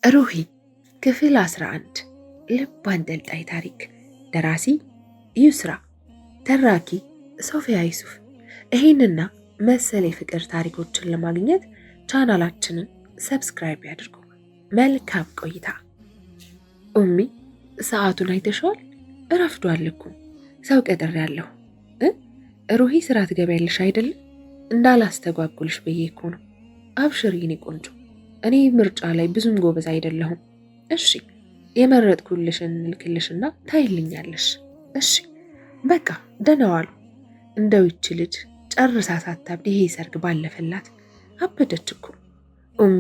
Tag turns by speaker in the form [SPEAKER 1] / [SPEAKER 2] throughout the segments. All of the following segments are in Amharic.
[SPEAKER 1] ሩሂ ክፍል 11 ልብ አንጠልጣይ ታሪክ። ደራሲ ዩስራ፣ ተራኪ ሶፊያ ዩሱፍ። ይህንና መሰል የፍቅር ታሪኮችን ለማግኘት ቻናላችንን ሰብስክራይብ ያድርጉ። መልካም ቆይታ። ኡሚ፣ ሰዓቱን አይተሽዋል? እረፍዷል እኮ። ሰው ቀጥሬያለሁ። ሩሂ ስራ ትገቢያለሽ አይደለም? እንዳላስተጓጉልሽ ብዬ እኮ ነው። አብሽሪ የኔ ቆንጆ። እኔ ምርጫ ላይ ብዙም ጎበዝ አይደለሁም። እሺ የመረጥኩልሽን ልክልሽና ታይልኛለሽ። እሺ በቃ ደህና ዋሉ። እንደው ይች ልጅ ጨርሳ ሳታብድ ይሄ ሰርግ ባለፈላት። አበደች እኮ ኡሚ።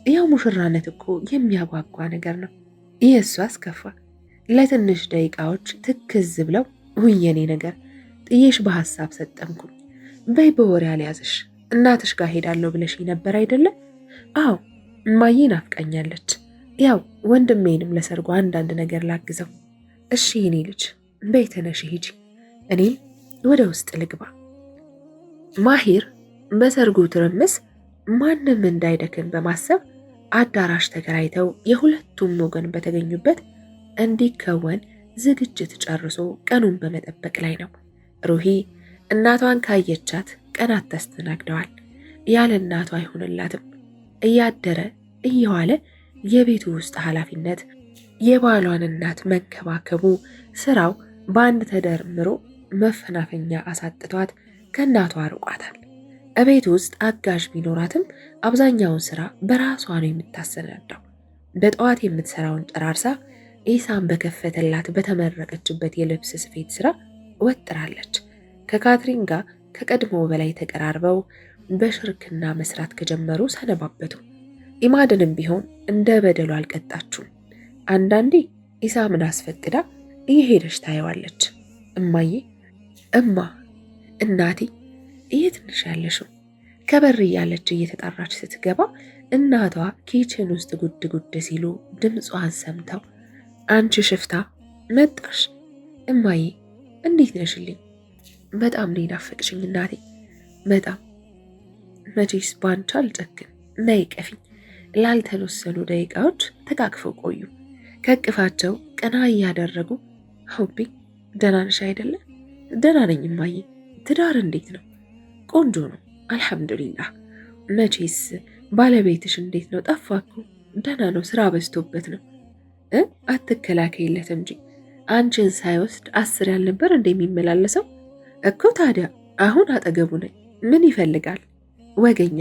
[SPEAKER 1] ያው ሙሽራነት እኮ የሚያጓጓ ነገር ነው። የእሱ አስከፋ። ለትንሽ ደቂቃዎች ትክዝ ብለው ሁየኔ ነገር ጥዬሽ በሐሳብ ሰጠምኩኝ። በይ በወሬ አልያዝሽ። እናትሽ ጋር ሄዳለሁ ብለሽ ነበር አይደለ? አዎ እማዬ ናፍቃኛለች። ያው ወንድሜንም ለሰርጉ አንዳንድ ነገር ላግዘው። እሺ የኔ ልጅ በይ ተነሽ ሂጂ፣ እኔም ወደ ውስጥ ልግባ። ማሂር በሰርጉ ትርምስ ማንም እንዳይደክም በማሰብ አዳራሽ ተከራይተው የሁለቱም ወገን በተገኙበት እንዲከወን ዝግጅት ጨርሶ ቀኑን በመጠበቅ ላይ ነው። ሩሂ እናቷን ካየቻት ቀናት ተስተናግደዋል። ያለ እናቷ አይሆንላትም። እያደረ እየዋለ የቤቱ ውስጥ ኃላፊነት፣ የባሏን እናት መንከባከቡ፣ ስራው በአንድ ተደርምሮ መፈናፈኛ አሳጥቷት ከእናቷ አርቋታል። እቤት ውስጥ አጋዥ ቢኖራትም አብዛኛውን ስራ በራሷ ነው የምታሰናዳው። በጠዋት የምትሰራውን ጨራርሳ ኢሳም በከፈተላት በተመረቀችበት የልብስ ስፌት ስራ ወጥራለች። ከካትሪን ጋር ከቀድሞ በላይ ተቀራርበው በሽርክና መስራት ከጀመሩ ሰነባበቱ። ኢማድንም ቢሆን እንደ በደሉ አልቀጣችውም። አንዳንዴ ኢሳምን አስፈቅዳ እየሄደች ታየዋለች። እማዬ፣ እማ፣ እናቴ የት ነሽ ያለሽው? ከበር እያለች እየተጣራች ስትገባ እናቷ ኪችን ውስጥ ጉድ ጉድ ሲሉ ድምጿን ሰምተው አንቺ ሽፍታ መጣሽ? እማዬ እንዴት ነሽልኝ? በጣም ነው ናፈቅሽኝ እናቴ፣ በጣም። መቼስ ባንቺ አልጨክን፣ ነይ ቀፊኝ። ላልተወሰኑ ደቂቃዎች ተቃቅፈው ቆዩ። ከእቅፋቸው ቀና እያደረጉ ሁቤ ደህና ነሽ አይደለ? ደህና ነኝ እማዬ። ትዳር እንዴት ነው? ቆንጆ ነው አልሐምዱሊላህ። መቼስ ባለቤትሽ እንዴት ነው? ጠፋኩ። ደህና ነው፣ ስራ በዝቶበት ነው። አትከላከይለት እንጂ አንቺን ሳይወስድ 10 ያልነበር እንደሚመላለሰው እኮ። ታዲያ አሁን አጠገቡ ነኝ። ምን ይፈልጋል? ወገኛ።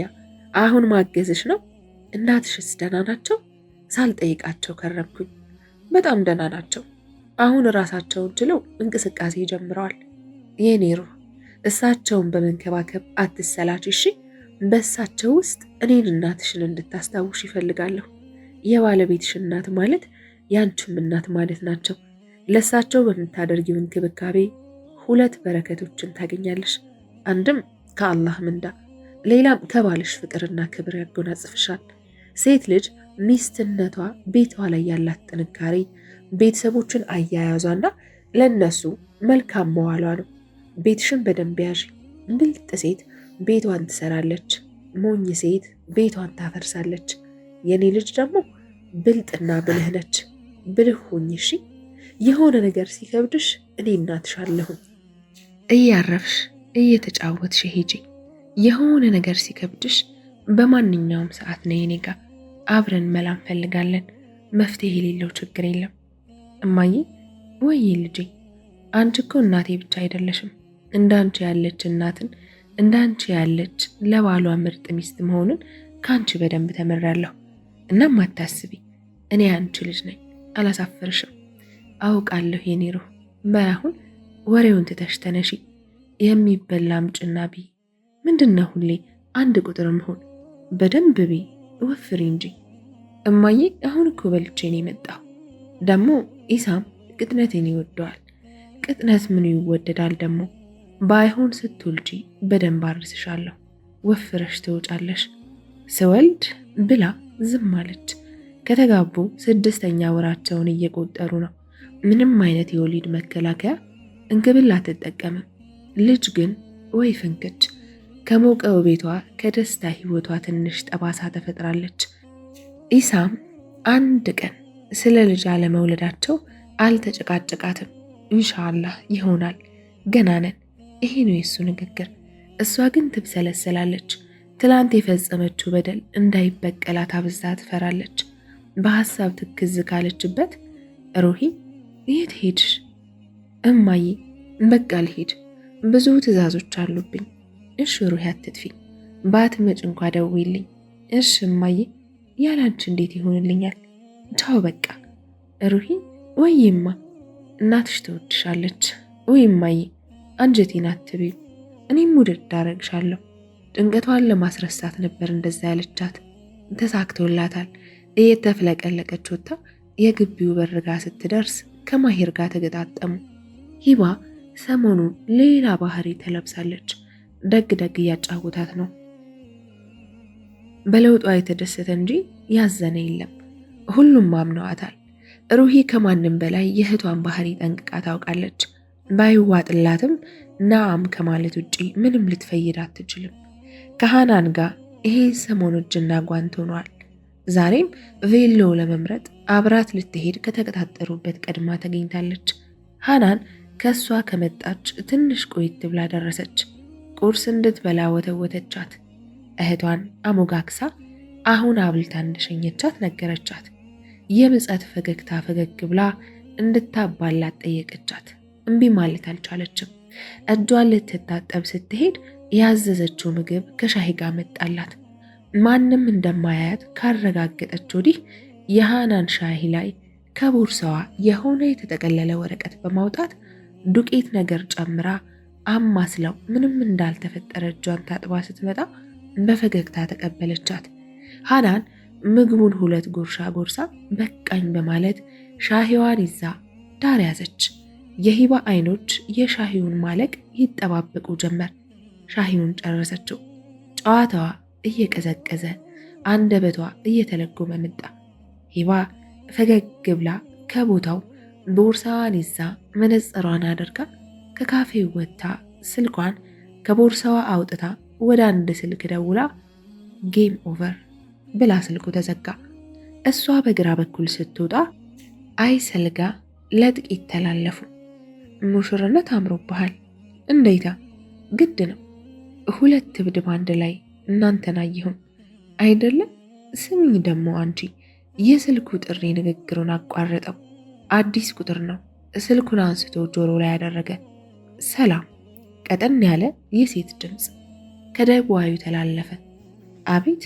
[SPEAKER 1] አሁን ማገዝሽ ነው። እናትሽስ ደህና ናቸው? ሳልጠይቃቸው ከረምኩኝ። በጣም ደህና ናቸው። አሁን ራሳቸውን ችለው እንቅስቃሴ ጀምረዋል። የኔ ሩህ፣ እሳቸውን በመንከባከብ አትሰላች እሺ። በእሳቸው ውስጥ እኔን እናትሽን እንድታስታውሽ ይፈልጋለሁ። የባለቤትሽ እናት ማለት ያንቺም እናት ማለት ናቸው። ለእሳቸው በምታደርጊው እንክብካቤ 2 በረከቶችን ታገኛለሽ። አንድም ከአላህ ምንዳ፣ ሌላም ከባልሽ ፍቅርና ክብር ያጎናጽፍሻል። ሴት ልጅ ሚስትነቷ ቤቷ ላይ ያላት ጥንካሬ፣ ቤተሰቦችን አያያዟና ለነሱ መልካም መዋሏ ነው። ቤትሽን በደንብ ያዥ። ብልጥ ሴት ቤቷን ትሰራለች፣ ሞኝ ሴት ቤቷን ታፈርሳለች። የኔ ልጅ ደግሞ ብልጥና ብልህ ነች። ብልህ ሁኝ እሺ። የሆነ ነገር ሲከብድሽ እኔ እናትሽ አለሁኝ። እያረፍሽ እየተጫወትሽ ሂጂ። የሆነ ነገር ሲከብድሽ በማንኛውም ሰዓት ነው የኔ ጋር። አብረን መላ እንፈልጋለን። መፍትሄ የሌለው ችግር የለም። እማዬ፣ ወይ ልጄ፣ አንቺ እኮ እናቴ ብቻ አይደለሽም። እንዳንቺ ያለች እናትን፣ እንዳንቺ ያለች ለባሏ ምርጥ ሚስት መሆኑን ከአንቺ በደንብ ተምሬያለሁ። እናም አታስቢ፣ እኔ አንቺ ልጅ ነኝ፣ አላሳፍርሽም። አውቃለሁ የኔ ሩህ። በያሁን ወሬውን ትተሽ ተነሺ። የሚበላ አምጪና ቢ። ምንድነው ሁሌ አንድ ቁጥር መሆን? በደንብ ቢ፣ ወፍሪ እንጂ። እማዬ፣ አሁን እኮ በልቼ ነው የመጣሁ። ደግሞ ኢሳም ቅጥነቴን ይወደዋል። ቅጥነት ምኑ ይወደዳል ደግሞ? ባይሆን ስትወልጂ በደንብ አርስሻለሁ፣ ወፍረሽ ትወጫለሽ። ስወልድ ብላ ዝም አለች። ከተጋቡ 6ኛ ወራቸውን እየቆጠሩ ነው። ምንም አይነት የወሊድ መከላከያ እንክብል አትጠቀምም። ልጅ ግን ወይ ፍንክች። ከሞቀው ቤቷ ከደስታ ህይወቷ ትንሽ ጠባሳ ተፈጥራለች። ኢሳም አንድ ቀን ስለ ልጅ አለመውለዳቸው አልተጨቃጨቃትም። ኢንሻአላህ ይሆናል፣ ገና ነን። ይሄ ነው የሱ ንግግር። እሷ ግን ትብሰለሰላለች። ትላንት የፈጸመችው በደል እንዳይበቀላት አብዛ ትፈራለች። በሐሳብ ትክዝ ካለችበት ሩሂ የት ሄድሽ? እማዬ በቃ ልሄድ፣ ብዙ ትዕዛዞች አሉብኝ። እሺ ሩሂ አትጥፊ፣ ባትመጭ እንኳ ደውይልኝ። እሺ እማዬ፣ ያላንቺ እንዴት ይሆንልኛል? ቻው በቃ። ሩሂ ወይማ እናትሽ ትወድሻለች። ወይ እማዬ አንጀቴን አትብዩ፣ እኔም ውድድ አረግሻለሁ። ጭንቀቷን ለማስረሳት ነበር እንደዛ ያለቻት። ተሳክቶላታል። እየተፍለቀለቀች ወጥታ የግቢው በርጋ ስትደርስ ከማሄር ጋር ተገጣጠሙ። ሂባ ሰሞኑን ሌላ ባህሪ ተለብሳለች። ደግ ደግ እያጫወታት ነው። በለውጧ የተደሰተ እንጂ ያዘነ የለም። ሁሉም አምነዋታል። ሩሂ ከማንም በላይ የእህቷን ባህሪ ጠንቅቃ ታውቃለች። ባይዋጥላትም ናም ከማለት ውጪ ምንም ልትፈይድ አትችልም። ከሃናን ጋር ይሄን ሰሞኑ እጅና ጓንት ሆኗል። ዛሬም ቬሎ ለመምረጥ አብራት ልትሄድ ከተቀጣጠሩበት ቀድማ ተገኝታለች። ሃናን ከሷ ከመጣች ትንሽ ቆይት ብላ ደረሰች። ቁርስ እንድትበላ ወተወተቻት። እህቷን አሞጋክሳ አሁን አብልታ እንደሸኘቻት ነገረቻት። የምጸት ፈገግታ ፈገግ ብላ እንድታባላት ጠየቀቻት። እምቢ ማለት አልቻለችም። እጇን ልትታጠብ ስትሄድ ያዘዘችው ምግብ ከሻሂ ጋር መጣላት። ማንም እንደማያያት ካረጋገጠች ወዲህ የሃናን ሻሂ ላይ ከቦርሳዋ የሆነ የተጠቀለለ ወረቀት በማውጣት ዱቄት ነገር ጨምራ አማስለው ምንም እንዳልተፈጠረ እጇን ታጥባ ስትመጣ በፈገግታ ተቀበለቻት። ሃናን ምግቡን 2 ጉርሻ ጎርሳ በቃኝ በማለት ሻሂዋን ይዛ ዳር ያዘች። የሂባ አይኖች የሻሂውን ማለቅ ይጠባበቁ ጀመር። ሻሂውን ጨረሰችው። ጨዋታዋ እየቀዘቀዘ አንደበቷ እየተለጎመ መጣ። ሂባ ፈገግ ብላ ከቦታው ቦርሳዋን ይዛ መነጽሯን አድርጋ ከካፌው ወጥታ ስልኳን ከቦርሳዋ አውጥታ ወደ አንድ ስልክ ደውላ ጌም ኦቨር ብላ ስልኩ ተዘጋ። እሷ በግራ በኩል ስትወጣ አይሰል ጋ ለጥቂት ተላለፉ። ሙሽርነት አምሮብሃል። እንዴታ ግድ ነው። 2 እብድ ባንድ ላይ እናንተን አየሁም አይደለም። ስሚኝ ደግሞ አንቺ። የስልኩ ጥሪ ንግግሩን አቋረጠው። አዲስ ቁጥር ነው። ስልኩን አንስቶ ጆሮ ላይ ያደረገ። ሰላም። ቀጠን ያለ የሴት ድምፅ ከደቡባዊ ተላለፈ። አቤት፣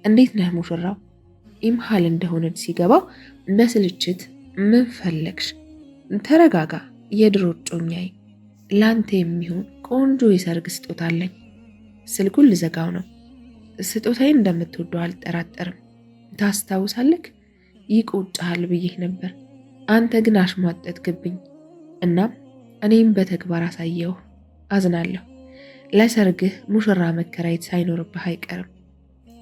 [SPEAKER 1] እንዴት ነህ ሙሽራው? ኢምሃል እንደሆነች ሲገባው በስልችት ምን ፈለግሽ? ተረጋጋ የድሮ ጮኛዬ፣ ላንተ የሚሆን ቆንጆ የሰርግ ስጦታ አለኝ። ስልኩን ልዘጋው ነው። ስጦታዬን እንደምትወደው አልጠራጠርም። ታስታውሳለህ? ይቆጭሃል ብዬህ ነበር። አንተ ግን አሽሟጠጥክብኝ። እናም እኔም በተግባር አሳየው። አዝናለሁ። ለሰርግህ ሙሽራ መከራየት ሳይኖርብህ አይቀርም።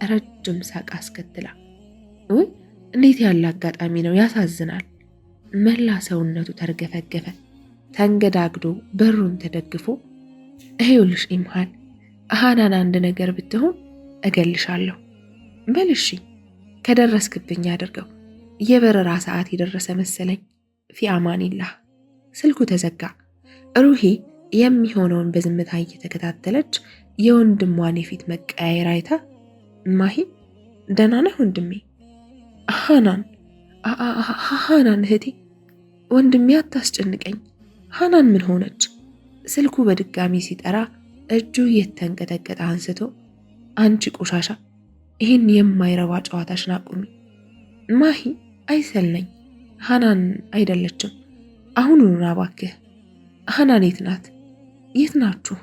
[SPEAKER 1] ረጅም ሳቅ አስከትላ ወይ እንዴት ያለ አጋጣሚ ነው! ያሳዝናል። መላ ሰውነቱ ተርገፈገፈ። ተንገዳግዶ በሩን ተደግፎ ይኸውልሽ ኢምሃል፣ ሃናን አንድ ነገር ብትሆን እገልሻለሁ። በልሺ ከደረስክብኝ አድርገው። የበረራ ሰዓት የደረሰ መሰለኝ። ፊ አማኒላህ። ስልኩ ተዘጋ። ሩሂ የሚሆነውን በዝምታ እየተከታተለች የወንድሟን የፊት መቀያየር አይታ ማሂ ደህና ነህ ወንድሜ? ሃናን እህቴ፣ ወንድሜ አታስጨንቀኝ። ሃናን ምን ሆነች? ስልኩ በድጋሚ ሲጠራ እጁ እየተንቀጠቀጠ አንስቶ አንቺ ቆሻሻ፣ ይህን የማይረባ ጨዋታሽን አቁሚ። ማሂ አይሰልነኝ፣ ሃናን አይደለችም። አሁኑን እባክህ። ሃናን የት ናት? የት ናችሁ?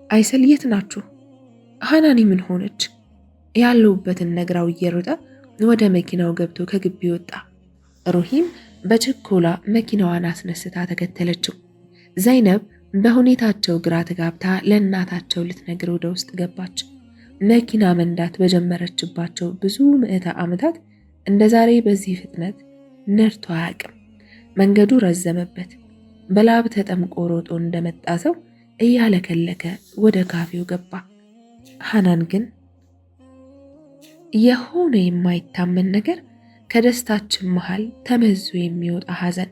[SPEAKER 1] አይሰል የት ናችሁ? ሃናኒ ምን ሆነች? ያለውበትን ነግራው እየሮጠ ወደ መኪናው ገብቶ ከግቢ ወጣ። ሩሂም በችኮላ መኪናዋን አስነስታ ተከተለችው። ዘይነብ በሁኔታቸው ግራ ተጋብታ ለእናታቸው ልትነግር ወደ ውስጥ ገባች። መኪና መንዳት በጀመረችባቸው ብዙ ምዕተ ዓመታት እንደ ዛሬ በዚህ ፍጥነት ነድቶ አያውቅም። መንገዱ ረዘመበት። በላብ ተጠምቆ ሮጦ እንደመጣ ሰው እያለከለከ ወደ ካፌው ገባ። ሃናን ግን የሆነ የማይታመን ነገር ከደስታችን መሃል ተመዞ የሚወጣ ሐዘን፣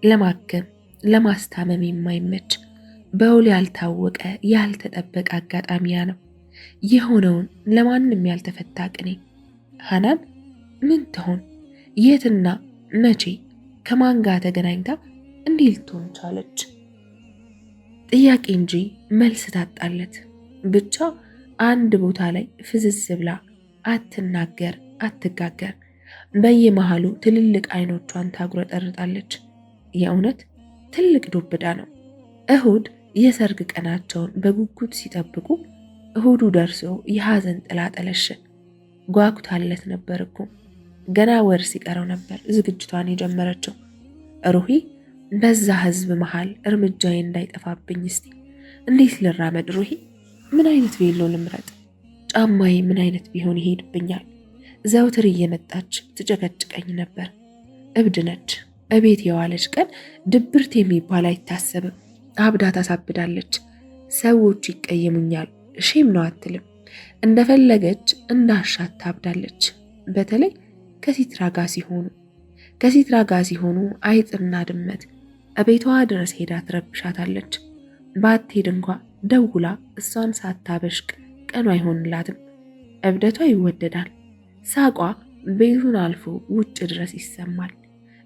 [SPEAKER 1] ለማከም ለማስታመም የማይመች በውል ያልታወቀ ያልተጠበቀ አጋጣሚያ ነው። የሆነውን ለማንም ያልተፈታ ቅኔ። ሐናን ምን ትሆን? የትና መቼ ከማን ጋር ተገናኝታ እንዲህ ልትሆን ቻለች? ጥያቄ እንጂ መልስ ታጣለት። ብቻ አንድ ቦታ ላይ ፍዝዝ ብላ አትናገር አትጋገር። በየመሃሉ ትልልቅ አይኖቿን ታጉረጠርጣለች። የእውነት ትልቅ ዱብዳ ነው። እሁድ የሰርግ ቀናቸውን በጉጉት ሲጠብቁ እሁዱ ደርሶ የሐዘን ጥላ ጠለሸ። ጓጉታለት ነበር እኮ። ገና ወር ሲቀረው ነበር ዝግጅቷን የጀመረችው። ሩሂ በዛ ህዝብ መሃል እርምጃዬ እንዳይጠፋብኝ እስቲ እንዴት ልራመድ? ሩሂ ምን አይነት ቬሎ ልምረጥ? ጫማዬ ምን አይነት ቢሆን ይሄድብኛል? ዘውትር እየመጣች ትጨቀጭቀኝ ነበር። እብድ ነች። እቤት የዋለች ቀን ድብርት የሚባል አይታሰብም። አብዳ ታሳብዳለች። ሰዎች ይቀየሙኛል ሼም ነው አትልም። እንደፈለገች እንዳሻት ታብዳለች። በተለይ ከሲትራ ጋር ሲሆኑ አይጥና ድመት እቤቷ ድረስ ሄዳ ትረብሻታለች። ባትሄድ እንኳ ደውላ እሷን ሳታበሽቅ ቀኑ አይሆንላትም። እብደቷ ይወደዳል። ሳቋ ቤቱን አልፎ ውጭ ድረስ ይሰማል።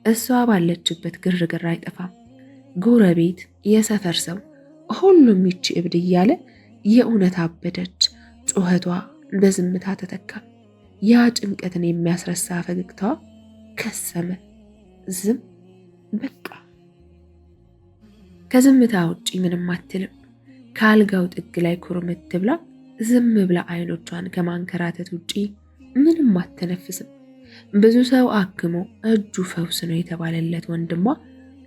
[SPEAKER 1] እሷ ባለችበት ግርግር አይጠፋም። ጎረቤት፣ የሰፈር ሰው ሁሉም ይቺ እብድ እያለ የእውነት አበደች። ጩኸቷ በዝምታ ተተካ። ያ ጭንቀትን የሚያስረሳ ፈገግታዋ ከሰመ። ዝም በቃ። ከዝምታ ውጪ ምንም አትልም። ከአልጋው ጥግ ላይ ኩርምት ብላ ዝም ብላ አይኖቿን ከማንከራተት ውጪ ምንም አትነፍስም። ብዙ ሰው አክሞ እጁ ፈውስ ነው የተባለለት ወንድሟ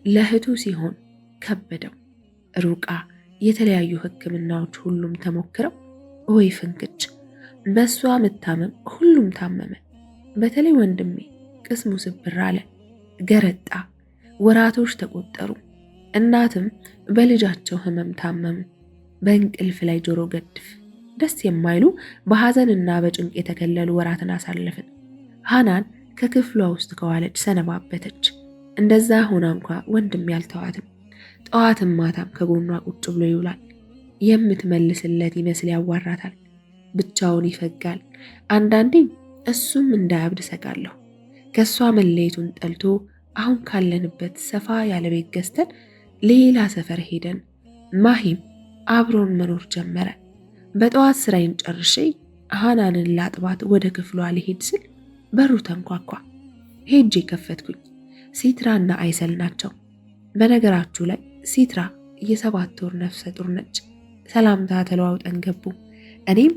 [SPEAKER 1] ለእህቱ ሲሆን ከበደው። ሩቃ የተለያዩ ሕክምናዎች ሁሉም ተሞክረው ወይ ፍንክች። በሷ መታመም ሁሉም ታመመ። በተለይ ወንድሜ ቅስሙ ስብር አለ፣ ገረጣ። ወራቶች ተቆጠሩ። እናትም በልጃቸው ህመም ታመሙ። በእንቅልፍ ላይ ጆሮ ገድፍ። ደስ የማይሉ በሐዘንና በጭንቅ የተከለሉ ወራትን አሳለፍን። ሐናን ከክፍሏ ውስጥ ከዋለች ሰነባበተች። እንደዛ ሆና እንኳ ወንድሜ አልተዋትም። ጠዋትም ማታም ከጎኗ ቁጭ ብሎ ይውላል። የምትመልስለት ይመስል ያዋራታል። ብቻውን ይፈጋል። አንዳንዴም እሱም እንዳያብድ ሰጋለሁ። ከእሷ መለየቱን ጠልቶ አሁን ካለንበት ሰፋ ያለ ቤት ገዝተን ሌላ ሰፈር ሄደን ማሂም አብሮን መኖር ጀመረ። በጠዋት ስራዬን ጨርሼ ሐናንን ላጥባት ወደ ክፍሏ ሊሄድ ስል በሩ ተንኳኳ። ሄጄ ከፈትኩኝ። ሲትራና አይሰል ናቸው። በነገራችሁ ላይ ሲትራ የ7 ወር ነፍሰ ጡር ነች። ሰላምታ ተለዋውጠን ገቡ። እኔም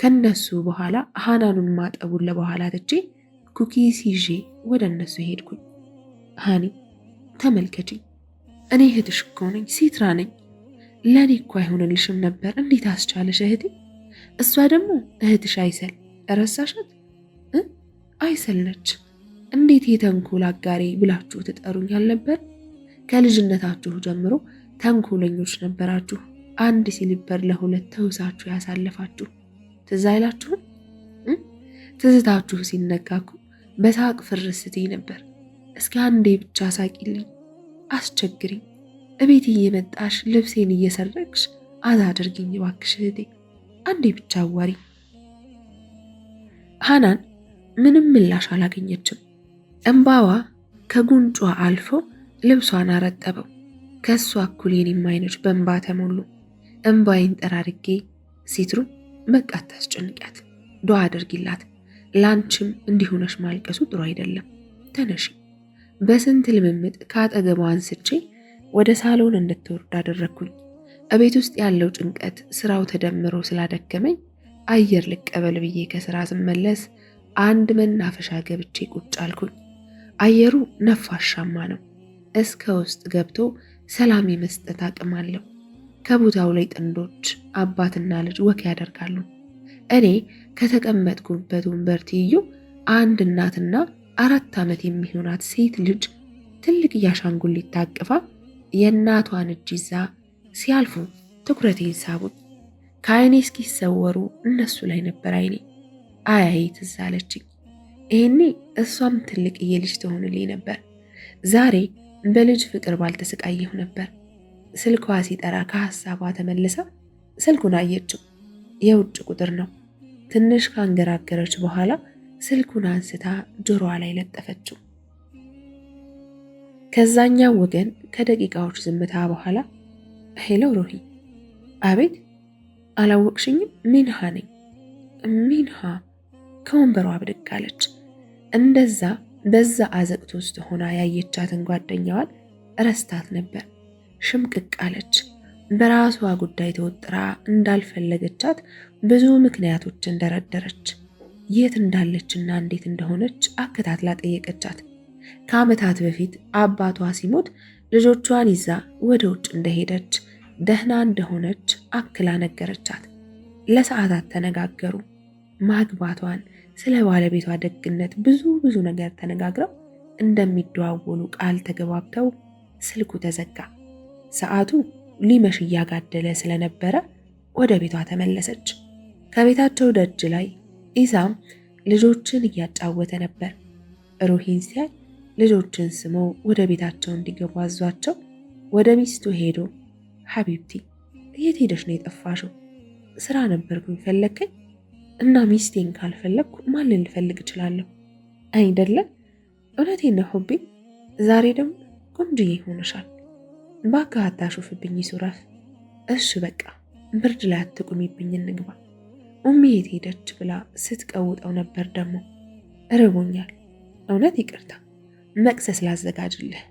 [SPEAKER 1] ከነሱ በኋላ ሐናኑን ማጠቡን ለበኋላ ትቼ ኩኪስ ይዤ ወደ እነሱ ሄድኩኝ። ሃኒ ተመልከቺ፣ እኔ እህትሽ እኮ ነኝ፣ ሲትራ ነኝ። ለእኔ እኮ አይሆንልሽም ነበር፣ እንዴት አስቻለሽ እህቴ? እሷ ደግሞ እህትሽ አይሰል፣ ረሳሻት? አይሰል ነች። እንዴት የተንኮል አጋሬ ብላችሁ ትጠሩኝ አልነበር? ከልጅነታችሁ ጀምሮ ተንኮለኞች ነበራችሁ። አንድ ሲሊበር ለ2 ተውሳችሁ ያሳለፋችሁ ትዝ አይላችሁም? ትዝታችሁ ሲነካኩ በሳቅ ፍርስቴ ነበር። እስኪ አንዴ ብቻ ሳቂልኝ፣ አስቸግሪኝ። እቤት እየመጣሽ ልብሴን እየሰረቅሽ አዛ አድርጊኝ እባክሽ እህቴ፣ አንዴ ብቻ አዋሪ። ሐናን ምንም ምላሽ አላገኘችም። እንባዋ ከጉንጯ አልፎ ልብሷን አረጠበው። ከሷ እኩል የኔም አይኖች በእንባ ተሞሉ። እንባይን ጠራርጌ ሲትሩ በቃ አታስጨንቂያት፣ ዱዓ አድርጊላት። ላንቺም እንዲሆነሽ ማልቀሱ ጥሩ አይደለም። ተነሺ። በስንት ልምምጥ ከአጠገቧ አንስቼ ወደ ሳሎን እንድትወርድ አደረግኩኝ። እቤት ውስጥ ያለው ጭንቀት ስራው ተደምሮ ስላደከመኝ አየር ልቀበል ብዬ ከስራ ስመለስ አንድ መናፈሻ ገብቼ ቁጭ አልኩኝ። አየሩ ነፋሻማ ነው። እስከ ውስጥ ገብቶ ሰላም የመስጠት አቅም አለው። ከቦታው ላይ ጥንዶች አባትና ልጅ ወክ ያደርጋሉ። እኔ ከተቀመጥኩበት ወንበር ትይዩ አንድ እናትና 4 ዓመት የሚሆናት ሴት ልጅ ትልቅ አሻንጉሊት ታቅፋ የእናቷን እጅ ይዛ ሲያልፉ ትኩረቴን ሳቡኝ። ከዓይኔ እስኪሰወሩ እነሱ ላይ ነበር ዓይኔ። አያይ ትዝ አለችኝ። ይሄኔ እሷም ትልቅዬ ልጅ ትሆንልኝ ነበር። ዛሬ በልጅ ፍቅር ባልተሰቃየሁ ነበር። ስልኳ ሲጠራ ከሐሳቧ ተመልሳ ስልኩን አየችው። የውጭ ቁጥር ነው። ትንሽ ካንገራገረች በኋላ ስልኩን አንስታ ጆሮዋ ላይ ለጠፈችው። ከዛኛው ወገን ከደቂቃዎች ዝምታ በኋላ ሄሎ ሩሂ። አቤት። አላወቅሽኝም? ሚንሃ ነኝ። ሚንሃ ከወንበሯ ብድግ አለች። እንደዛ በዛ አዘቅት ውስጥ ሆና ያየቻትን ጓደኛዋን ረስታት ነበር። ሽምቅቅ አለች። በራሷ ጉዳይ ተወጥራ እንዳልፈለገቻት ብዙ ምክንያቶችን ደረደረች። የት እንዳለችና እንዴት እንደሆነች አከታትላ ጠየቀቻት። ከዓመታት በፊት አባቷ ሲሞት ልጆቿን ይዛ ወደ ውጭ እንደሄደች ደህና እንደሆነች አክላ ነገረቻት። ለሰዓታት ተነጋገሩ። ማግባቷን፣ ስለ ባለቤቷ ደግነት ብዙ ነገር ተነጋግረው እንደሚደዋወሉ ቃል ተገባብተው ስልኩ ተዘጋ። ሰዓቱ ሊመሽ እያጋደለ ስለነበረ ወደ ቤቷ ተመለሰች። ከቤታቸው ደጅ ላይ ኢሳም ልጆችን እያጫወተ ነበር። ሩሂን ሲያይ ልጆችን ስሞ ወደ ቤታቸው እንዲገቡ አዟቸው ወደ ሚስቱ ሄዶ ሐቢብቲ የት ሄደሽ ነው የጠፋሽው? ስራ ነበርኩኝ ፈለግከኝ? እና ሚስቴን ካልፈለግኩ ማንን ልፈልግ እችላለሁ? አይደለም? እውነቴን ነው ሁቤ፣ ዛሬ ደግሞ ቆንጆዬ ሆነሻል። እባክህ አታሹፍብኝ ሱረፍ። እሺ በቃ ብርድ ላይ አትቁሚብኝ፣ እንግባ። ኡሚ የት ሄደች ብላ ስትቀውጠው ነበር። ደግሞ እርቦኛል፣ እውነት ይቅርታ፣ መቅሰስ ላዘጋጅልህ።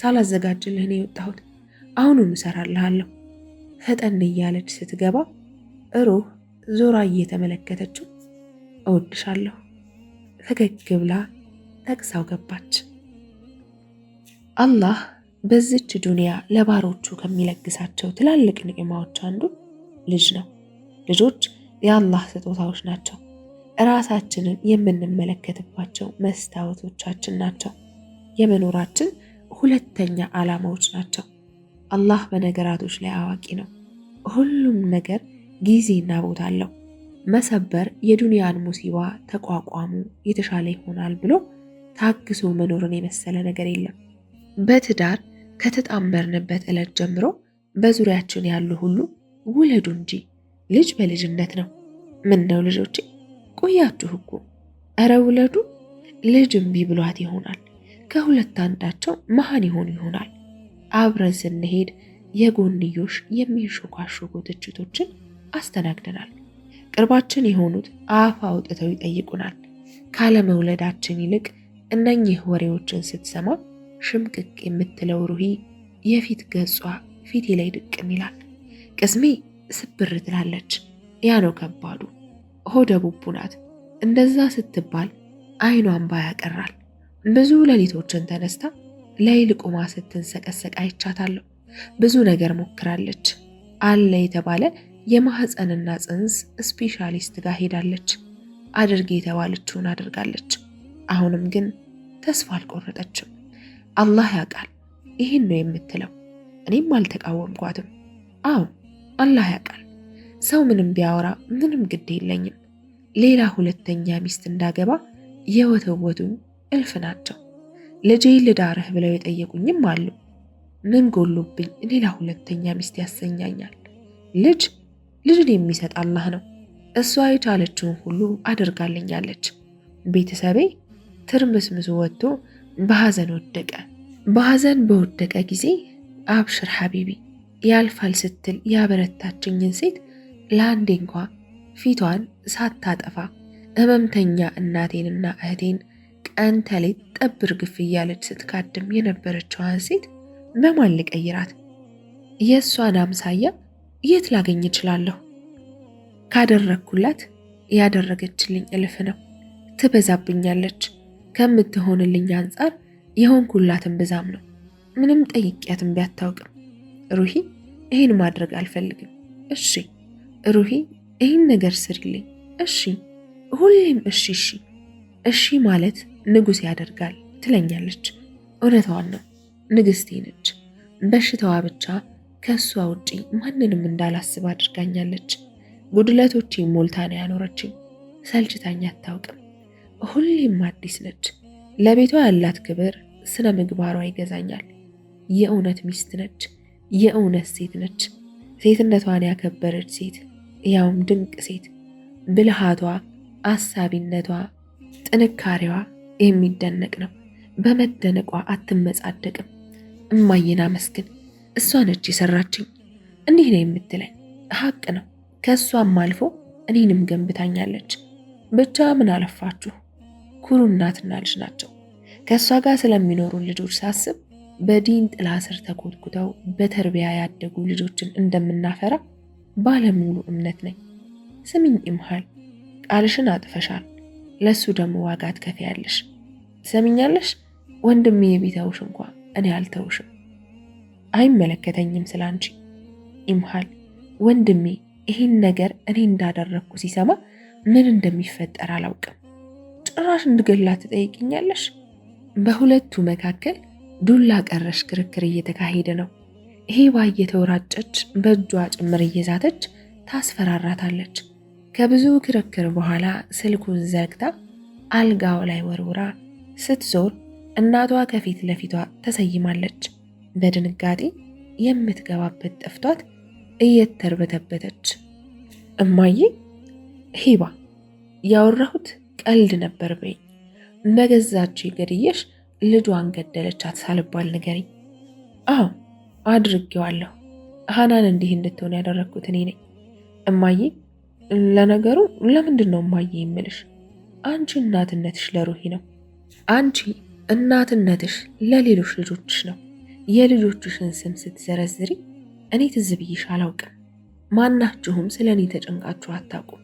[SPEAKER 1] ሳላዘጋጅልህ ነው የወጣሁት፣ አሁኑን እሰራልሃለሁ። ፈጠን እያለች ስትገባ ሩህ ዞራ እየተመለከተችው እወድሻለሁ ፈገግ ብላ ጠቅሳው ገባች። አላህ በዚች ዱንያ ለባሮቹ ከሚለግሳቸው ትላልቅ ንዕማዎች አንዱ ልጅ ነው። ልጆች የአላህ ስጦታዎች ናቸው። እራሳችንን የምንመለከትባቸው መስታወቶቻችን ናቸው። የመኖራችን ሁለተኛ ዓላማዎች ናቸው። አላህ በነገራቶች ላይ አዋቂ ነው። ሁሉም ነገር ጊዜና ቦታ አለው። መሰበር የዱንያን ሙሲባ ተቋቋሙ የተሻለ ይሆናል ብሎ ታግሶ መኖርን የመሰለ ነገር የለም። በትዳር ከተጣመርንበት ዕለት ጀምሮ በዙሪያችን ያሉ ሁሉ ውለዱ እንጂ ልጅ በልጅነት ነው። ምን ነው ልጆቼ ቆያችሁ እኮ፣ እረ ውለዱ። ልጅ እምቢ ብሏት ይሆናል፣ ከሁለት አንዳቸው መሃን ይሆን ይሆናል። አብረን ስንሄድ የጎንዮሽ የሚንሾካሾኩ ትችቶችን አስተናግደናል። ቅርባችን የሆኑት አፍ አውጥተው ይጠይቁናል። ካለመውለዳችን ይልቅ እነኚህ ወሬዎችን ስትሰማ ሽምቅቅ የምትለው ሩሂ የፊት ገጿ ፊቴ ላይ ድቅን ይላል። ቅስሜ ስብር ትላለች። ያ ነው ከባዱ። ሆደ ቡቡ ናት። እንደዛ ስትባል አይኗን ባ ያቀራል። ብዙ ሌሊቶችን ተነስታ ሌሊት ቁማ ስትንሰቀሰቅ አይቻታለሁ። ብዙ ነገር ሞክራለች። አለ የተባለ የማህፀንና ጽንስ ስፔሻሊስት ጋር ሄዳለች። አድርጌ የተባለችውን አድርጋለች። አሁንም ግን ተስፋ አልቆረጠችም። አላህ ያውቃል። ይህን ነው የምትለው። እኔም አልተቃወምኳትም። አዎ አላህ ያውቃል። ሰው ምንም ቢያወራ ምንም ግድ የለኝም። ሌላ ሁለተኛ ሚስት እንዳገባ የወተወቱኝ እልፍ ናቸው። ልጄ ልዳርህ ብለው የጠየቁኝም አሉ። ምን ጎሎብኝ ሌላ ሁለተኛ ሚስት ያሰኛኛል? ልጅን የሚሰጥ አላህ ነው። እሷ የቻለችውን ሁሉ አድርጋልኛለች። ቤተሰቤ ትርምስምሱ ወጥቶ በሐዘን ወደቀ። በሐዘን በወደቀ ጊዜ አብሽር ሐቢቢ ያልፋል ስትል ያበረታችኝን ሴት ለአንዴ እንኳ ፊቷን ሳታጠፋ ህመምተኛ እናቴንና እህቴን ቀን ተሌት ጠብር ግፍ እያለች ስትካድም የነበረችዋን ሴት በማን ልቀይራት? የእሷን አምሳያ የት ላገኝ እችላለሁ? ካደረግኩላት ያደረገችልኝ እልፍ ነው። ትበዛብኛለች። ከምትሆንልኝ አንጻር የሆንኩላትን ብዛም ነው። ምንም ጠይቂያትን ቢያታውቅም ሩሂ ይህን ማድረግ አልፈልግም። እሺ ሩሂ ይህን ነገር ስሪልኝ። እሺ ሁሌም እሺ እሺ እሺ ማለት ንጉሥ ያደርጋል ትለኛለች። እውነቷን ነው። ንግስቴ ነች። በሽታዋ ብቻ ከሷ ውጪ ማንንም እንዳላስብ አድርጋኛለች። ጉድለቶቼ ሞልታ ነው ያኖረችኝ። ሰልችታኝ አታውቅም። ሁሌም አዲስ ነች። ለቤቷ ያላት ክብር፣ ስነ ምግባሯ ይገዛኛል። የእውነት ሚስት ነች። የእውነት ሴት ነች። ሴትነቷን ያከበረች ሴት፣ ያውም ድንቅ ሴት። ብልሃቷ፣ አሳቢነቷ፣ ጥንካሬዋ የሚደነቅ ነው። በመደነቋ አትመጻደቅም። እማዬን አመስግን፣ እሷ ነች የሰራችኝ። እንዲህ ነው የምትለኝ። ሀቅ ነው። ከእሷም አልፎ እኔንም ገንብታኛለች። ብቻ ምን አለፋችሁ ኩሩ እናትና ልጅ ናቸው። ከእሷ ጋር ስለሚኖሩ ልጆች ሳስብ በዲን ጥላ ስር ተኮትኩተው በተርቢያ ያደጉ ልጆችን እንደምናፈራ ባለሙሉ እምነት ነኝ። ስሚኝ ኢምሃል፣ ቃልሽን አጥፈሻል። ለሱ ደግሞ ዋጋ ትከፍያለሽ። ትሰሚኛለሽ? ወንድሜ ቢተውሽ እንኳ እኔ አልተውሽም። አይመለከተኝም ስላንቺ ኢምሃል። ወንድሜ ይህን ነገር እኔ እንዳደረግኩ ሲሰማ ምን እንደሚፈጠር አላውቅም። ጭራሽ እንድገላት ትጠይቅኛለሽ? በሁለቱ መካከል ዱላ ቀረሽ ክርክር እየተካሄደ ነው። ሄባ እየተወራጨች በእጇ ጭምር እየዛተች ታስፈራራታለች። ከብዙ ክርክር በኋላ ስልኩን ዘግታ አልጋው ላይ ወርውራ ስትዞር እናቷ ከፊት ለፊቷ ተሰይማለች። በድንጋጤ የምትገባበት ጠፍቷት እየተርበተበተች እማዬ፣ ሄባ ያወራሁት ቀልድ ነበር በይ። በገዛች ገድየሽ ልጇን ገደለቻት ሳልባል ንገሪኝ። አዎ አድርጌዋለሁ። ሀናን እንዲህ እንድትሆን ያደረግኩት እኔ ነኝ እማዬ። ለነገሩ ለምንድን ነው እማዬ የምልሽ? አንቺ እናትነትሽ ለሩሂ ነው። አንቺ እናትነትሽ ለሌሎች ልጆችሽ ነው። የልጆችሽን ስም ስትዘረዝሪ እኔ ትዝ ብዬሽ አላውቅም። ማናችሁም ስለ እኔ ተጨንቃችሁ አታውቁም።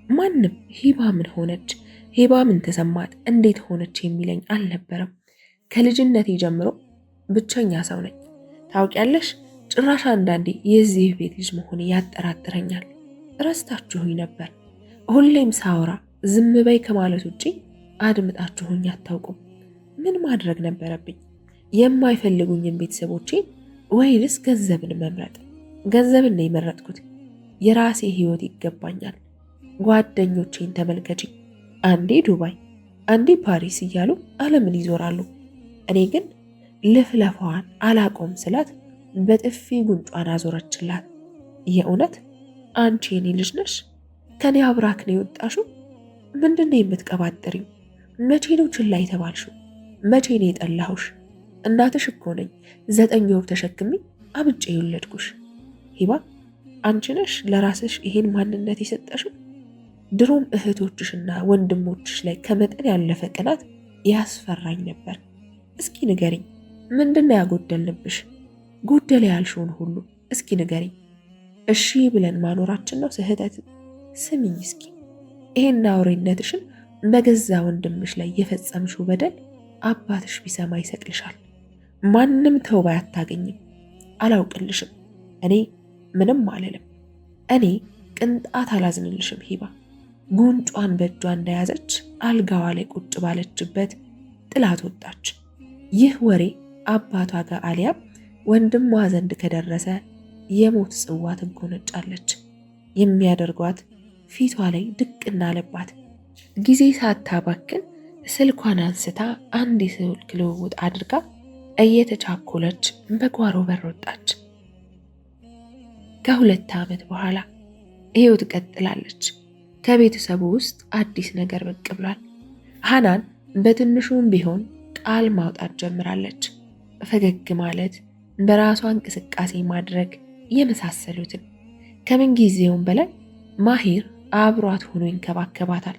[SPEAKER 1] ማንም ሂባ ምን ሆነች፣ ሂባ ምን ተሰማት፣ እንዴት ሆነች የሚለኝ አልነበረም። ከልጅነቴ ጀምሮ ብቸኛ ሰው ነኝ። ታውቂያለሽ፣ ጭራሽ አንዳንዴ የዚህ ቤት ልጅ መሆኔ ያጠራጥረኛል። ረስታችሁኝ ነበር። ሁሌም ሳወራ ዝም በይ ከማለት ውጪ አድምጣችሁኝ አታውቁም። ምን ማድረግ ነበረብኝ? የማይፈልጉኝን ቤተሰቦቼን ወይንስ ገንዘብን መምረጥ? ገንዘብን ነው የመረጥኩት። የራሴ ህይወት ይገባኛል። ጓደኞቼን ተመልከቺ። አንዴ ዱባይ፣ አንዴ ፓሪስ እያሉ ዓለምን ይዞራሉ። እኔ ግን ልፍለፋዋን አላቆም ስላት በጥፊ ጉንጯን አዞረችላት። የእውነት አንቺ የኔ ልጅ ነሽ? ከኔ አብራክ ነው የወጣሽው? ምንድን ነው የምትቀባጥሪው? መቼ ነው ችላ የተባልሽው? መቼ ነው የጠላሁሽ? እናትሽ እኮ ነኝ። 9 ወር ተሸክሚ አብጬ የወለድኩሽ። ሂባ፣ አንቺ ነሽ ለራስሽ ይሄን ማንነት የሰጠሽው? ድሮም እህቶችሽና ወንድሞችሽ ላይ ከመጠን ያለፈ ቅናት ያስፈራኝ ነበር። እስኪ ንገሪኝ፣ ምንድነው ያጎደልንብሽ? ጎደለ ያልሽውን ሁሉ እስኪ ንገሪኝ። እሺ ብለን ማኖራችን ነው ስህተት? ስሚኝ እስኪ፣ ይሄን አውሬነትሽን በገዛ ወንድምሽ ላይ የፈጸምሽው በደል አባትሽ ቢሰማ ይሰቅልሻል። ማንም ተውባ አታገኝም። አላውቅልሽም። እኔ ምንም አልልም። እኔ ቅንጣት አላዝንልሽም ሂባ። ጉንጯን በእጇ እንደያዘች አልጋዋ ላይ ቁጭ ባለችበት ጥላት ወጣች። ይህ ወሬ አባቷ ጋር አሊያም ወንድሟ ዘንድ ከደረሰ የሞት ጽዋ ትጎነጫለች። የሚያደርጓት ፊቷ ላይ ድቅና አለባት። ጊዜ ሳታባክን ስልኳን አንስታ አንድ የስልክ ልውውጥ አድርጋ እየተቻኮለች በጓሮ በር ወጣች። ከ2 ዓመት በኋላ ሕይወት ቀጥላለች። ከቤተሰቡ ውስጥ አዲስ ነገር ብቅ ብሏል። ሀናን በትንሹም ቢሆን ቃል ማውጣት ጀምራለች። ፈገግ ማለት፣ በራሷ እንቅስቃሴ ማድረግ የመሳሰሉትን። ከምን ጊዜውም በላይ ማሂር አብሯት ሆኖ ይንከባከባታል።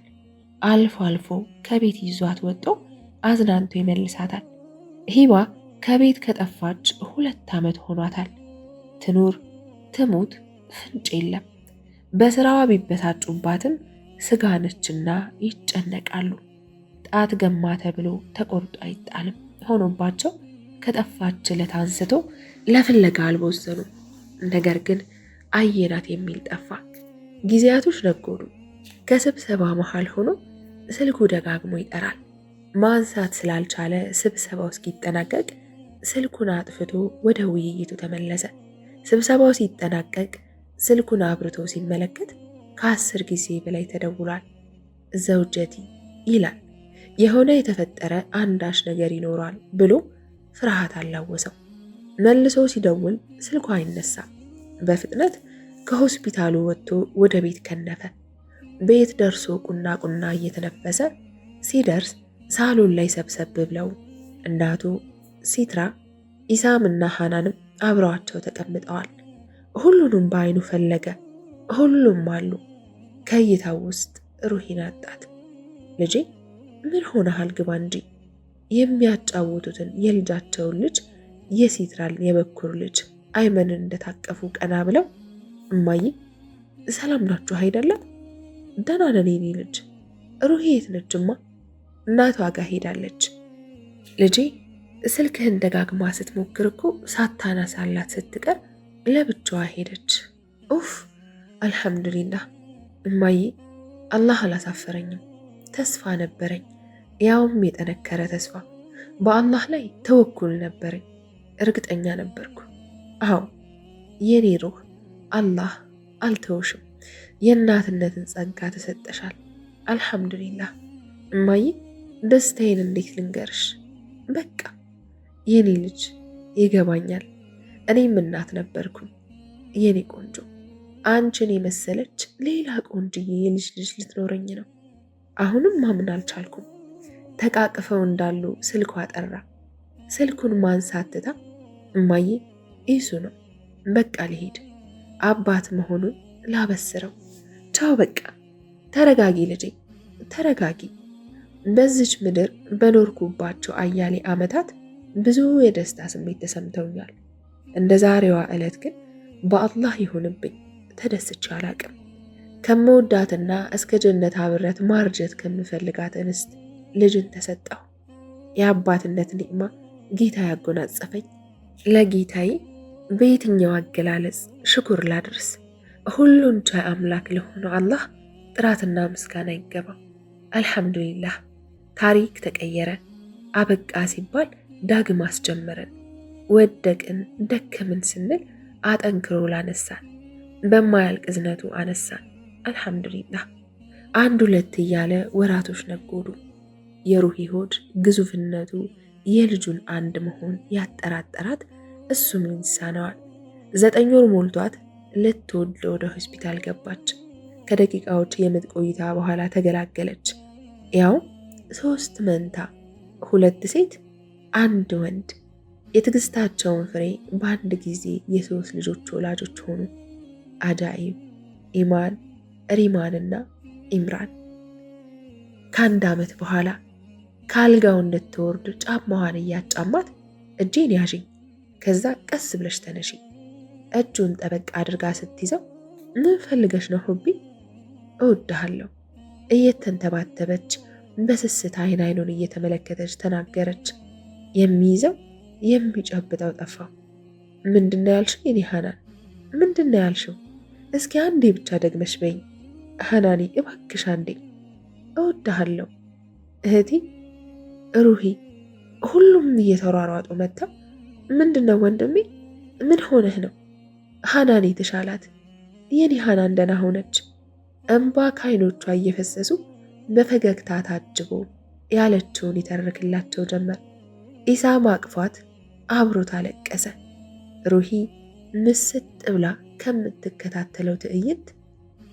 [SPEAKER 1] አልፎ አልፎ ከቤት ይዟት ወጥቶ አዝናንቶ ይመልሳታል። ሂባ ከቤት ከጠፋች 2 ዓመት ሆኗታል። ትኑር ትሙት ፍንጭ የለም። በስራዋ ቢበሳጩባትም ስጋ ነችና ይጨነቃሉ። ጣት ገማ ተብሎ ተቆርጦ አይጣልም ሆኖባቸው ከጠፋች ዕለት አንስቶ ለፍለጋ አልቦዘኑም። ነገር ግን አየናት የሚል ጠፋ። ጊዜያቶች ነጎዱ። ከስብሰባ መሃል ሆኖ ስልኩ ደጋግሞ ይጠራል። ማንሳት ስላልቻለ ስብሰባው እስኪጠናቀቅ ስልኩን አጥፍቶ ወደ ውይይቱ ተመለሰ። ስብሰባው ሲጠናቀቅ ስልኩን አብርቶ ሲመለከት ከ10 ጊዜ በላይ ተደውሏል። ዘውጀቲ ይላል። የሆነ የተፈጠረ አንዳች ነገር ይኖራል ብሎ ፍርሃት አላወሰው። መልሶ ሲደውል ስልኳ አይነሳም። በፍጥነት ከሆስፒታሉ ወጥቶ ወደ ቤት ከነፈ። ቤት ደርሶ ቁና ቁና እየተነፈሰ ሲደርስ ሳሎን ላይ ሰብሰብ ብለው እናቱ ሲትራ፣ ኢሳም እና ሃናንም አብረዋቸው ተቀምጠዋል። ሁሉንም በአይኑ ፈለገ። ሁሉም አሉ። ከእይታው ውስጥ ሩሂን አጣት። ልጄ ምን ሆነሃል? ግባ እንጂ። የሚያጫውቱትን የልጃቸውን ልጅ የሲትራን የበኩር ልጅ አይመንን እንደታቀፉ ቀና ብለው እማዬ ሰላም ናችሁ አይደለም? ደህና ነን የኔ ልጅ። ሩሂ የት ነችማ? እናቷ ጋር ሄዳለች። ልጄ ስልክህን ደጋግማ ስትሞክር እኮ ሳታነሳላት ስትቀር ለብቻዋ ሄደች። ኡፍ አልሐምዱሊላህ እማዬ፣ አላህ አላሳፈረኝም። ተስፋ ነበረኝ፣ ያውም የጠነከረ ተስፋ። በአላህ ላይ ተወኩል ነበረኝ። እርግጠኛ ነበርኩ። አዎ የኔ ሩህ፣ አላህ አልተውሽም። የእናትነትን ጸጋ ተሰጠሻል። አልሐምዱሊላህ እማዬ፣ ደስታዬን እንዴት ልንገርሽ? በቃ የኔ ልጅ ይገባኛል። እኔም እናት ነበርኩኝ። የኔ ቆንጆ፣ አንቺን የመሰለች ሌላ ቆንጅዬ የልጅ ልጅ ልትኖረኝ ነው። አሁንም ማመን አልቻልኩም። ተቃቅፈው እንዳሉ ስልኳ ጠራ። ስልኩን ማንሳት ትታ እማዬ ኢሱ ነው፣ በቃ ልሄድ፣ አባት መሆኑን ላበስረው። ቻው በቃ ተረጋጊ ልጄ ተረጋጊ። በዚች ምድር በኖርኩባቸው አያሌ ዓመታት ብዙ የደስታ ስሜት ተሰምተውኛል። እንደ ዛሬዋ ዕለት ግን በአላህ ይሁንብኝ ተደስቼ አላቅም። ከመወዳትና እስከ ጀነት አብረት ማርጀት ከምፈልጋት እንስት ልጅን ተሰጠሁ። የአባትነት ኒዕማ ጌታ ያጎናጸፈኝ። ለጌታዬ በየትኛው አገላለጽ ሽኩር ላድርስ? ሁሉን ቻይ አምላክ ለሆነው አላህ ጥራትና ምስጋና ይገባ። አልሐምዱሊላህ። ታሪክ ተቀየረ። አበቃ ሲባል ዳግም አስጀመረን። ወደቅን ደከምን ስንል አጠንክሮ ላነሳን፣ በማያልቅ እዝነቱ አነሳን። አልሐምዱሊላህ። አንድ ሁለት እያለ ወራቶች ነጎዱ። የሩሂ ሆድ ግዙፍነቱ የልጁን አንድ መሆን ያጠራጠራት እሱ ምን ይሳነዋል? 9 ወር ሞልቷት ልትወልድ ወደ ሆስፒታል ገባች። ከደቂቃዎች የምጥ ቆይታ በኋላ ተገላገለች። ያው 3 መንታ፣ 2 ሴት 1 ወንድ። የትዕግስታቸውን ፍሬ በአንድ ጊዜ የ3 ልጆች ወላጆች ሆኑ። አጃኢብ፣ ኢማን፣ ሪማንና ኢምራን። ከ1 ዓመት በኋላ ከአልጋው እንድትወርድ ጫማዋን እያጫማት እጄን ያዥኝ፣ ከዛ ቀስ ብለሽ ተነሺ። እጁን ጠበቅ አድርጋ ስትይዘው ምን ፈልገሽ ነው ሁቢ? እወድሃለሁ። እየተንተባተበች በስስት አይኑን እየተመለከተች ተናገረች። የሚይዘው የሚጨብጠው ጠፋው። ምንድነው ያልሽው የኔ ሃናን? ምንድነው ያልሽው? እስኪ አንዴ ብቻ ደግመሽ በይኝ ሃናኒ፣ እባክሽ አንዴ። እወድሃለሁ እህቴ ሩሂ። ሁሉም እየተሯሯጡ መጥተው ምንድነው ወንድሜ? ምን ሆነህ ነው? ሃናን የተሻላት የኔ ሃናን ደህና ሆነች። እንባ ከዓይኖቿ እየፈሰሱ በፈገግታ ታጅቦ ያለችውን ይተርክላቸው ጀመር። ኢሳም አቅፏት አብሮት አለቀሰ። ሩሂ ምስጥ ብላ ከምትከታተለው ትዕይንት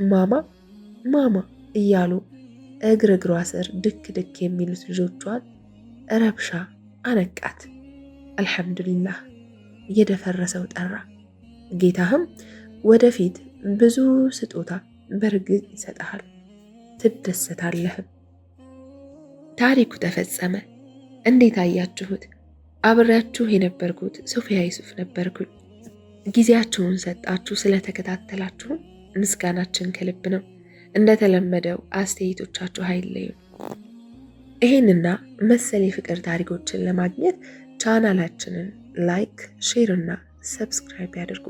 [SPEAKER 1] ማማ ማማ እያሉ እግር እግሯ ስር ድክ ድክ የሚሉት ልጆቿን ረብሻ አነቃት። አልሐምዱሊላህ። የደፈረሰው ጠራ። ጌታህም ወደፊት ብዙ ስጦታ በእርግጥ ይሰጥሃል፣ ትደሰታለህም። ታሪኩ ተፈጸመ። እንዴት አያችሁት? አብሬያችሁ የነበርኩት ሶፊያ ዩሱፍ ነበርኩኝ። ጊዜያችሁን ሰጣችሁ ስለተከታተላችሁ ምስጋናችን ከልብ ነው። እንደተለመደው አስተያየቶቻችሁ አይለዩ። ይህንና መሰል የፍቅር ታሪኮችን ለማግኘት ቻናላችንን ላይክ፣ ሼር እና ሰብስክራይብ ያድርጉ።